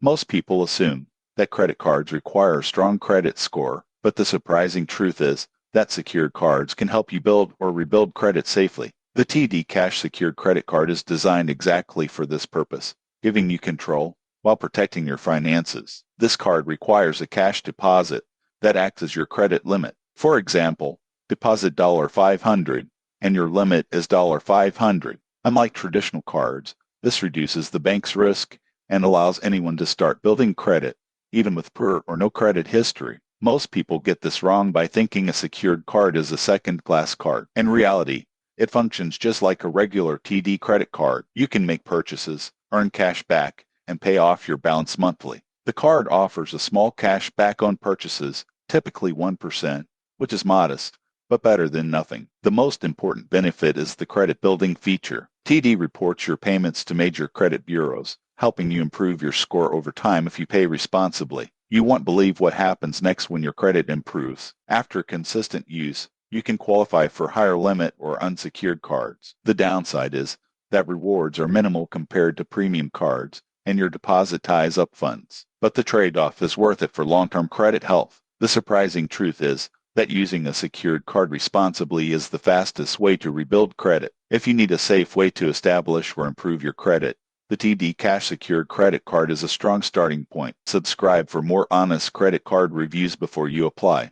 Most people assume that credit cards require a strong credit score, but the surprising truth is that secured cards can help you build or rebuild credit safely. The TD Cash Secured Credit Card is designed exactly for this purpose, giving you control while protecting your finances. This card requires a cash deposit that acts as your credit limit. For example, deposit $500 and your limit is $500. Unlike traditional cards, this reduces the bank's risk and allows anyone to start building credit, even with poor or no credit history. Most people get this wrong by thinking a secured card is a second-class card. In reality, it functions just like a regular TD credit card. You can make purchases, earn cash back, and pay off your balance monthly. The card offers a small cash back on purchases, typically 1%, which is modest, but better than nothing. The most important benefit is the credit building feature. TD reports your payments to major credit bureaus, helping you improve your score over time if you pay responsibly. You won't believe what happens next when your credit improves. After consistent use, you can qualify for higher limit or unsecured cards. The downside is that rewards are minimal compared to premium cards, and your deposit ties up funds. But the trade-off is worth it for long-term credit health. The surprising truth is that using a secured card responsibly is the fastest way to rebuild credit. If you need a safe way to establish or improve your credit, the TD Cash Secured Credit Card is a strong starting point. Subscribe for more honest credit card reviews before you apply.